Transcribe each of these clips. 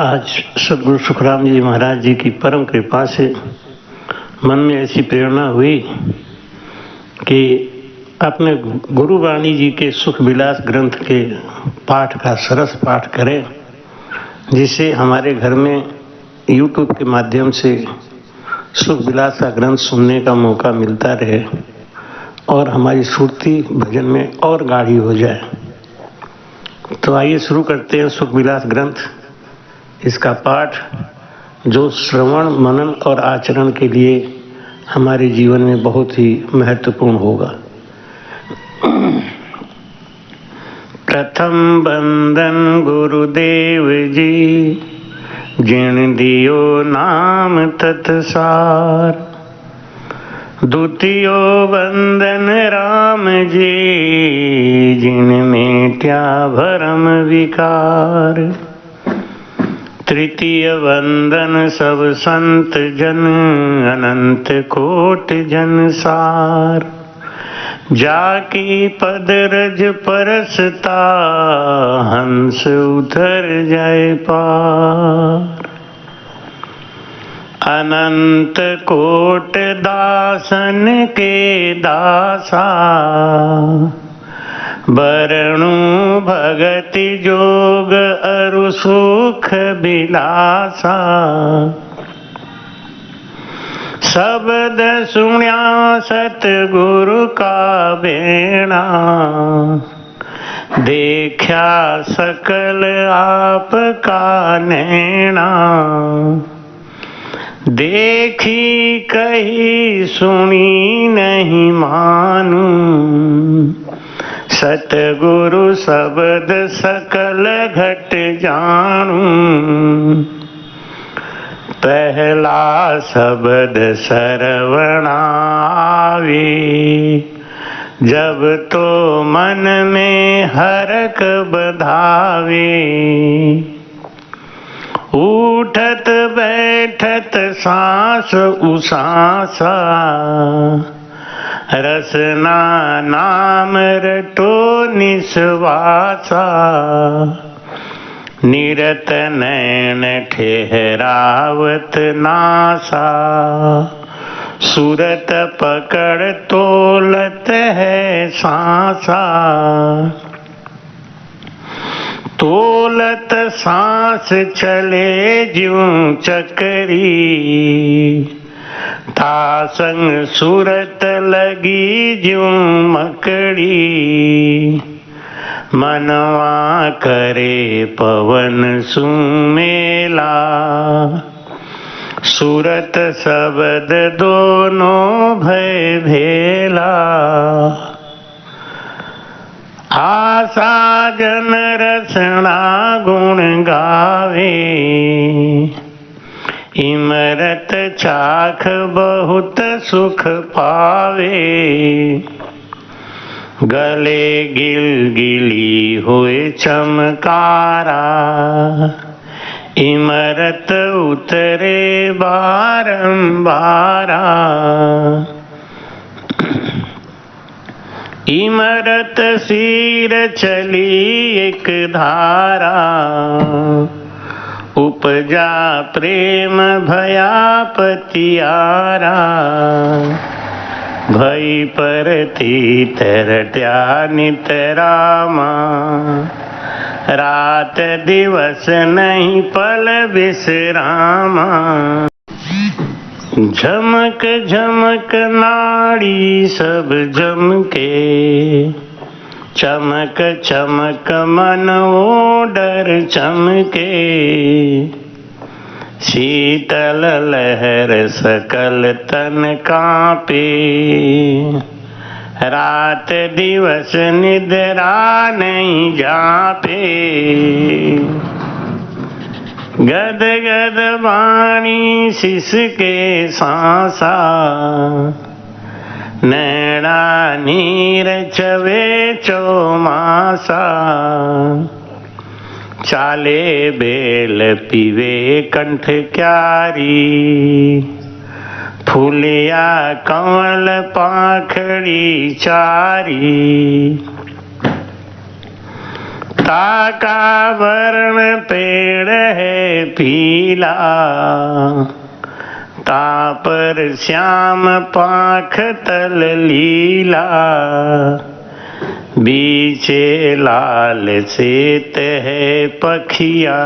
आज सदगुरु सुखराम जी महाराज जी की परम कृपा से मन में ऐसी प्रेरणा हुई कि अपने गुरुवाणी जी के सुख विलास ग्रंथ के पाठ का सरस पाठ करें, जिससे हमारे घर में YouTube के माध्यम से सुख विलास का ग्रंथ सुनने का मौका मिलता रहे और हमारी सुरती भजन में और गाढ़ी हो जाए। तो आइए शुरू करते हैं सुख विलास ग्रंथ। इसका पाठ जो श्रवण मनन और आचरण के लिए हमारे जीवन में बहुत ही महत्वपूर्ण होगा। प्रथम बंदन गुरुदेव जी, जिन दियो नाम तत्सार। द्वितीयो वंदन राम जी, जिन मेट्या भरम विकार। तृतीय वंदन सब संत जन, अनंत कोट जन सार। जाकी पद रज परसता, हंस उतर जाए पार। अनंत कोट दासन के दासा, बरणु भगति जोग अरु सुख बिलासा। शब्द सुण्या सतगुरु का बेणा, देखा सकल आप का नैना। देखी कही सुनी नहीं मानू, सतगुरु शब्द सकल घट जानू। पहला शब्द सरवण आवे, जब तो मन में हरक बधावे। उठत बैठत सांस उसासा, रसना नाम रटो निस्वासा। निरत नैन ठहरावत नासा, सूरत पकड़ तोलत है सांसा। तोलत सांस चले ज्यों चकरी, ता संग सूरत लगी ज्यों मकड़ी। मनवा करे पवन सुमेला, सूरत शब्द दोनों भय भेला। आशा जन रसना गुण गावे, इमरत चाख बहुत सुख पावे। गले गिलगिली हुए चमकारा, इमरत उतरे बारंबारा। इमरत सिर चली एक धारा, उपजा प्रेम भया पतियारा। भई परती तरट्या नित रामा, रात दिवस नहीं पल विश्रामा। झमक झमक नाड़ी सब जमके, चमक चमक मन वो डर चमके। शीतल लहर सकल तन कांपे, रात दिवस निद्रा नहीं जापे। गद गद वाणी शिष के सांसा, नैना नीर चवे चौमासा। चाले बेल पीवे कंठ क्यारी, फूलिया कमल पाखड़ी चारी। काका वर्ण पेड़ है पीला, तापर श्याम पाख तल लीला, बीचे लाल सेत है पखिया,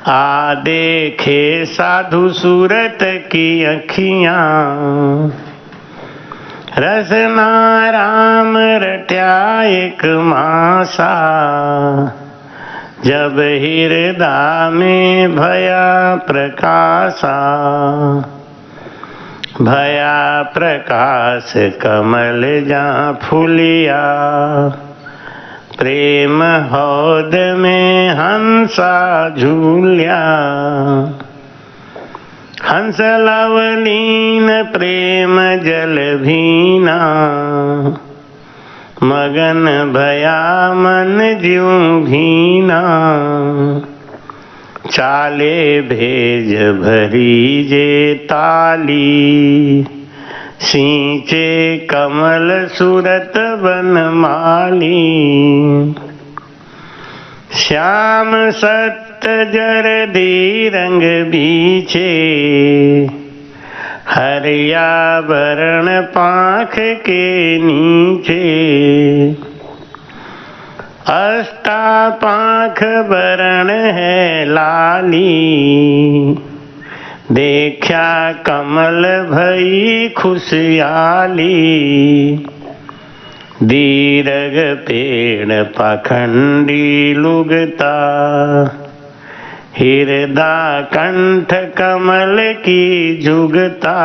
आ देखे साधु सूरत की अखियां, रसना राम रट्या एक मासा, जब हृदय में भया प्रकाशा, भया प्रकाश कमल जहाँ फूलिया, प्रेम हौद में हंसा झूलिया, हंस लवलीन प्रेम जल भीना, मगन भया मन ज्यों भीना, चाले भेज भरी जे ताली, सींचे कमल सूरत बनमाली, श्याम सत्य जरदी रंग बीचे, हरिया वरण पाख के नीचे, अस्ता पाख वरण है लाली, देखा कमल भई खुशहाली, दीर्घ पेड़ पाखंडी लुगता, हृदय कंठ कमल की जुगता,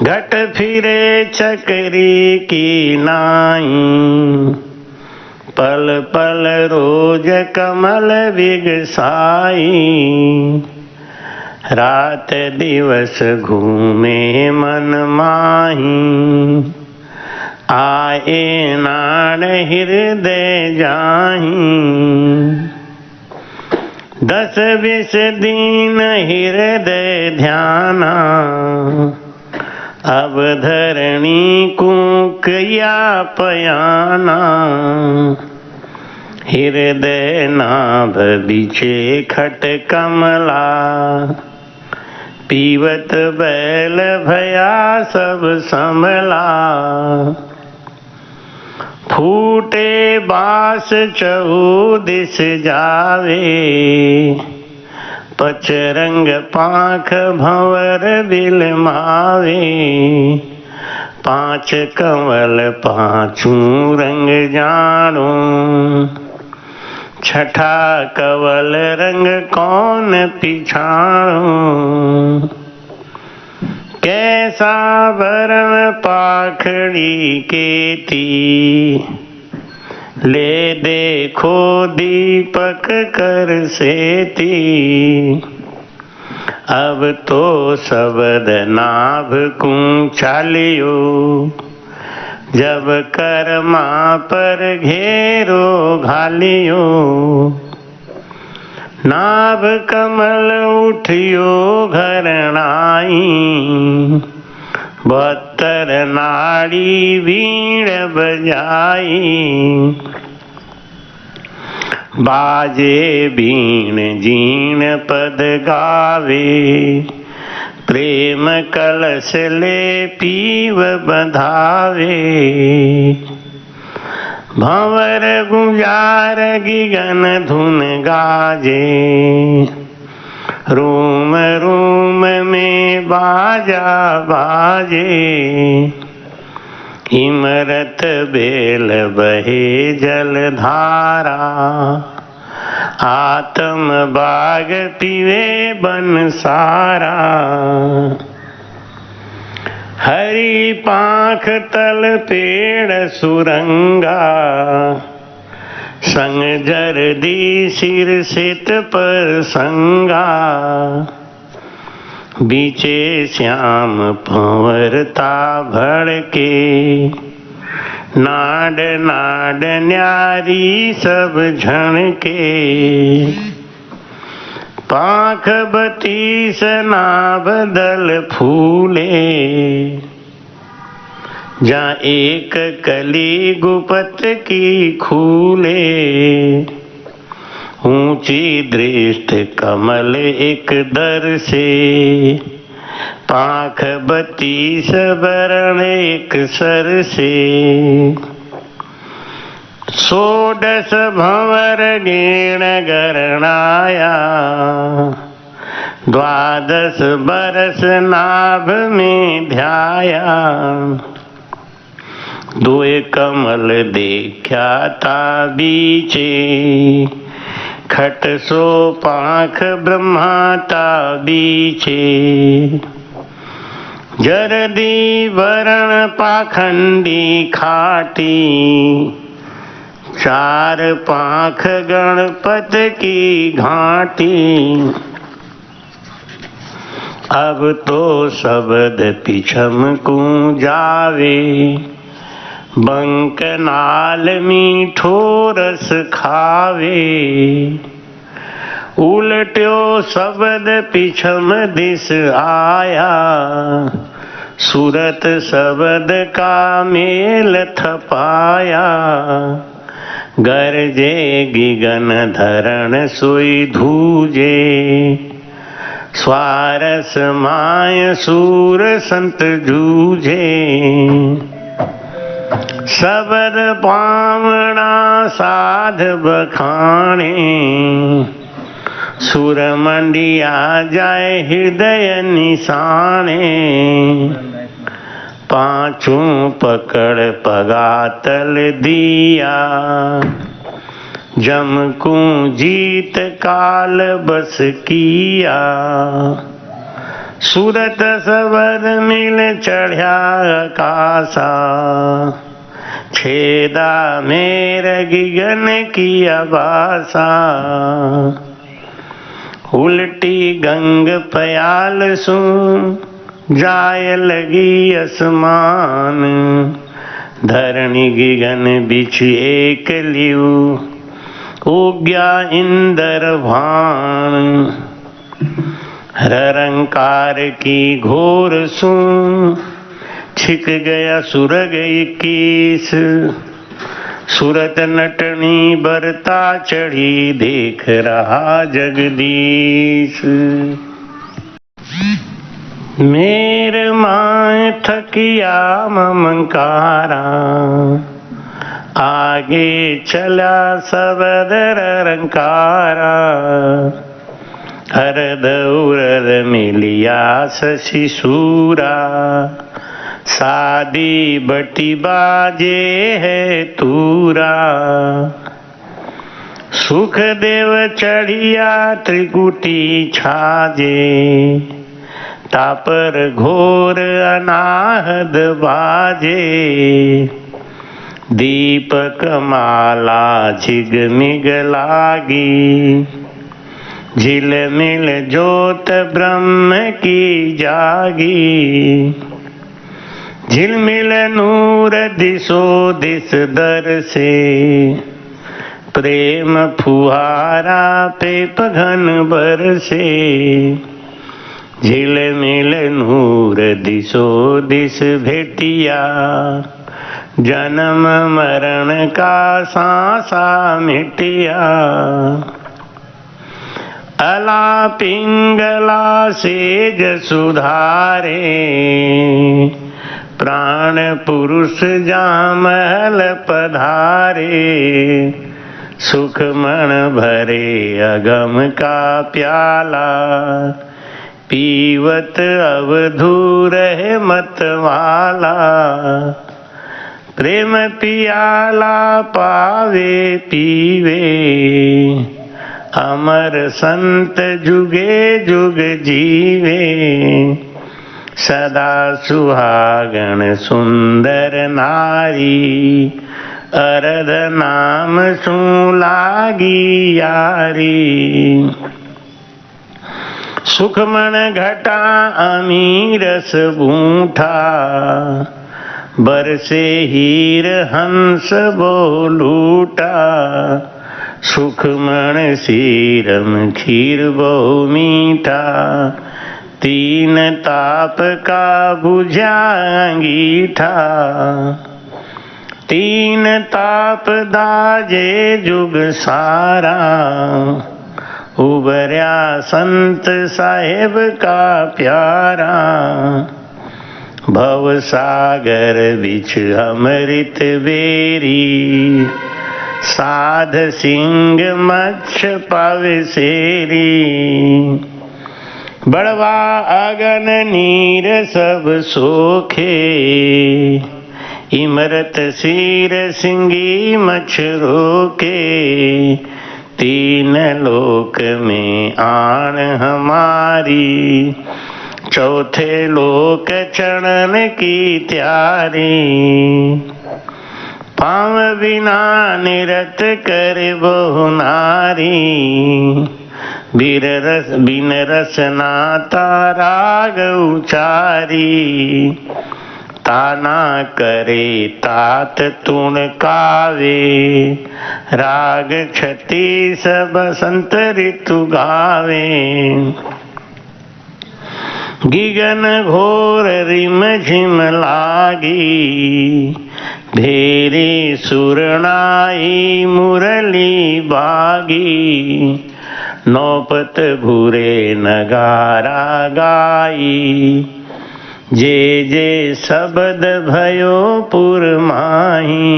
घट फिरे चक्री की नाई, पल पल रोज कमल विगसाई, रात दिवस घूमे मन माही, आए नाड़ हृदय जाही, 10-20 दिन हृदय ध्याना, अब धरणी कुकिया पयाना, हृदय नाभ बिछे खट कमला, पीवत बैल भया सब संभला, फूटे बास चौदिस जावे, पचरंग पाख भंवर बिलमावे, 5 कंवल 5 रंग जानो, छठा कंवल रंग कौन पिछाणो, कैसा वरण पाखड़ी केती, ले देखो दीपक कर सेती, अब तो शब्द नाभ को चालियो, जब कर्मा पर घेरो घालियो, नाभ कमल उठियो घरणाई, 72 नाड़ी वीण बजाई, बाजे बीण जीण पद गावे, प्रेम कलश ले पीव बंधावे, भंवर गुंजार गिगन धुन गाजे, रूम रूम में बाजा बाजे, इमरत बेल बहे जलधारा, आत्म बाग पीवे बन सारा, हरी पाख तल पेड़ सुरंगा, संग जरदी सिर सित पर संगा, बीचे श्याम भंवरता भड़के, नाड नाड न्यारी सब झणके, पाख 32 नाभ दल फूले, जहाँ एक कली गुपत की खूले, ऊंची दृष्ट कमल एक दर से, पाख 32 बरण एक सर से, 16 भंवर गीण गरणाया, 12 बरस नाभ में ध्याया, 2 कमल देखा ता बीचे, खट सो पाख ब्रह्माता बीचे, जरदी वरण पाखंडी खाटी, 4 पाख गणपत की घाटी। अब तो शब्द पिछम को जावे, बंक नाल मीठो रस खावे, उलट्यो शब्द पिछम दिस आया, सूरत शब्द का मेल थपाया, गरजे गिगन धरण सोई धूजे, स्वारस माय सूर संत जूझे, शब्द पावना साध बखाने, सुर मंडिया जाए हृदय निशाने, पांचों पकड़ पगातल दिया, जम को जीत काल बस किया, सूरत सबर मिल चढ़ा आकाशा, छेदा मेर गिगन की आबासा, उल्टी गंग पयाल सु जाय लगी असमान, धरणी गिगन बिछ एक लियू, उग्या इंदर भान, रंकार की घोर सु छिक गया सुरग 21, सूरत नटनी बरता चढ़ी देख रहा जगदीश, मेर माय थकिया ममकारा, आगे चला सबदर रंकारा, हरद उरद मिलिया शशिशूरा, सादी बटी बाजे है तूरा, सुख देव चढ़िया त्रिकुटी छाजे, तापर घोर अनाहद बाजे, दीपक माला झिगमिग लागी, झिलमिल ज्योत ब्रह्म की जागी, झिलमिल नूर दिशो दिस दर से, प्रेम फुहारा पे पघन बरसे, झिलमिल नूर दिशो दिस भेटिया, जन्म मरण का सांसा मिटिया, अला पिंगला सेज सुधारे, प्राण पुरुष जामल पधारे, सुख मन भरे अगम का प्याला, पीवत अवधूर है मतवाला, प्रेम पियाला पावे पीवे, अमर संत जुगे जुग जीवे, सदा सुहागण सुंदर नारी, अरध नाम सु लागी यारी, सुखमन घटा अमीरस बूठा, बरसे हीर हंस बोलूटा, सुखमन सीरम खीर बहु मीठा, तीन ताप का बुझा अंगीठा, तीन ताप दाजे जुग सारा, उबर्या संत साहेब का प्यारा। भव सागर बिच अमृत बेरी, साध सिंह मच्छ पावे सेरी। बड़वा अगन नीर सब सोखे, इमरत सिर सिंगी मच्छ रोके। तीन लोक में आन हमारी, चौथे लोक चढ़न की तैयारी। पाँव बिना निरत कर बहु नारी, बिन रसना राग उचारी। ताना करे तात तुण कावे, राग छत्तीस बसंत ऋतु गावे। गिगन घोर रिम झिम लागी, भेरी सुरनाई मुरली बागी। नौपत घुरे नगारा गाई, जे जे शब्द भयो पुरमाही।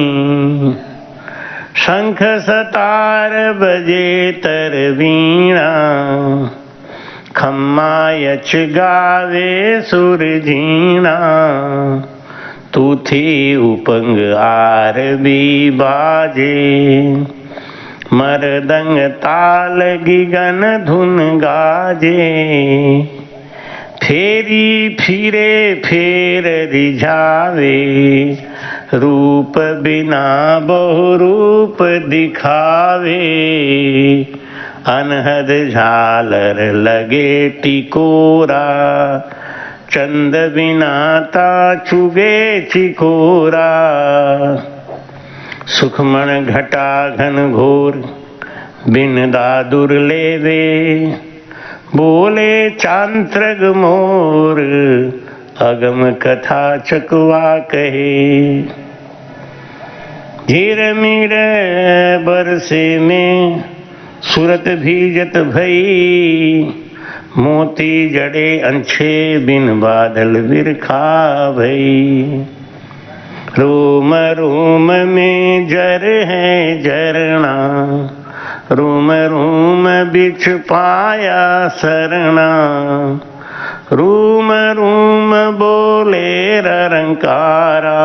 शंख सतार बजे तर वीणा, खम्मा यच गावे सुर झीणा। तू थी उपंग आरबी बाजे, मरदंग ताल गिगन धुन गाजे। फेरी फिरे फेर रिझावे, रूप बिना बहु रूप दिखावे। अनहद झालर लगे टिकोरा, चंद बिना ता चुगे चिकोरा। सुखमण घटा घन घोर, बिन दादुर लेवे। बोले चांत्रग मोर, अगम कथा चकवा कहे। झीर मीर बरसे में, सूरत भीजत भई। मोती जड़े अंछे, बिन बादल बिरखा भई। रोम रोम में जर है झरना, रोम रोम बिछ पाया सरना। रोम रोम बोले ररंकारा,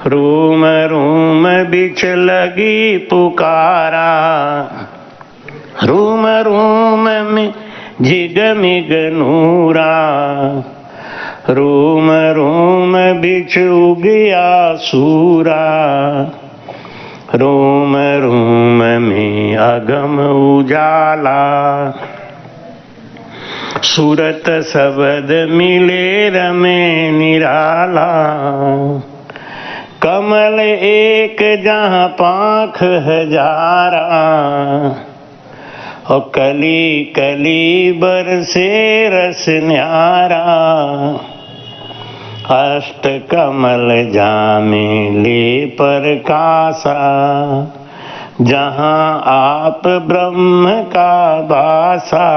रोम रोम बिछ लगी पुकारा। रोम रोम में झिगमिग नूरा, रोम रोम बिछ उगया सूरा। रोम रोम में अगम उजाला, सूरत शब्द मिले रमे निराला। कमल एक जहाँ पाँख हजारा, और कली कली बरसे रस न्यारा। अष्ट कमल जामे ले परकासा, जहाँ आप ब्रह्म का बासा।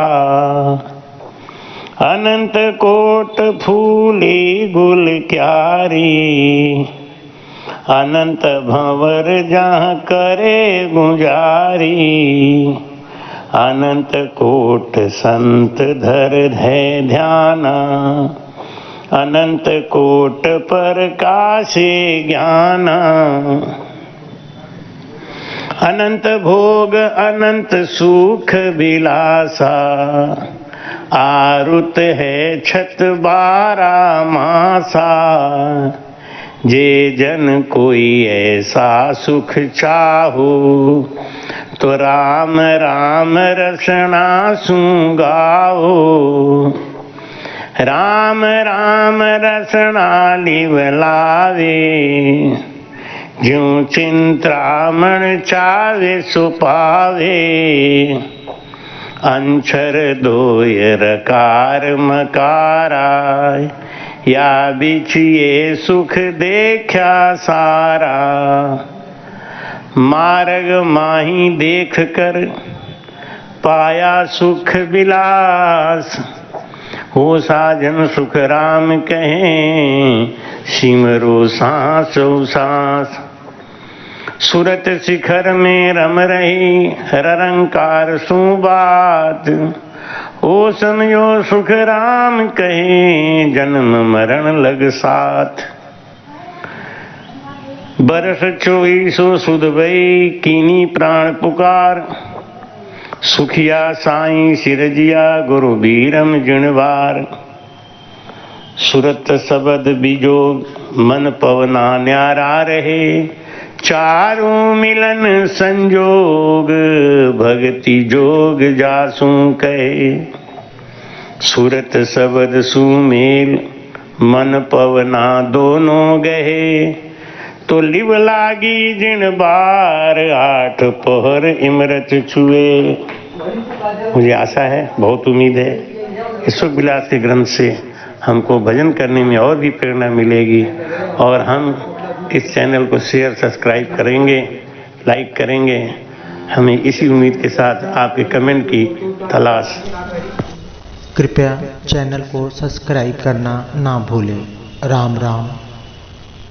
अनंत कोट फूली गुल क्यारी, अनंत भंवर जहाँ करे गुजारी। अनंत कोट संत धर है ध्याना, अनंत कोट प्रकाशे ज्ञाना। अनंत भोग अनंत सुख विलासा, आरुत है छत बारा मासा। जे जन कोई ऐसा सुख चाहो, तो राम राम रसना सुगाओ। राम राम रसना लिवलावे, ज्यों चिंतामण चावे सुपावे। अंचर दोय रकार मकाराय, या बिछिए सुख देखा सारा। मार्ग माही देख कर पाया सुख विलास, हो साजन सुख राम कहें, सिमरो सांस सांस। सुरत शिखर में रम रही ररंकार सुबात, हो समझो सुख राम कहे, जन्म मरण लग साथ। बरस 24 सुध भई कीनी प्राण पुकार, सुखिया साईं सिरजिया गुरु बीरम जिणवार। सुरत सबद बिजोग मन पवना न्यारा रहे, चारों मिलन संजोग भक्ति जोग जासू कहे। सुरत सबद सुमेल मन पवना दोनों गहे, तो लिव लागी जिन बार 8 पहर इमरत छुए। मुझे आशा है, बहुत उम्मीद है, इस सुख विलास के ग्रंथ से हमको भजन करने में और भी प्रेरणा मिलेगी और हम इस चैनल को शेयर सब्सक्राइब करेंगे, लाइक करेंगे। हमें इसी उम्मीद के साथ आपके कमेंट की तलाश। कृपया चैनल को सब्सक्राइब करना ना भूलें। राम राम।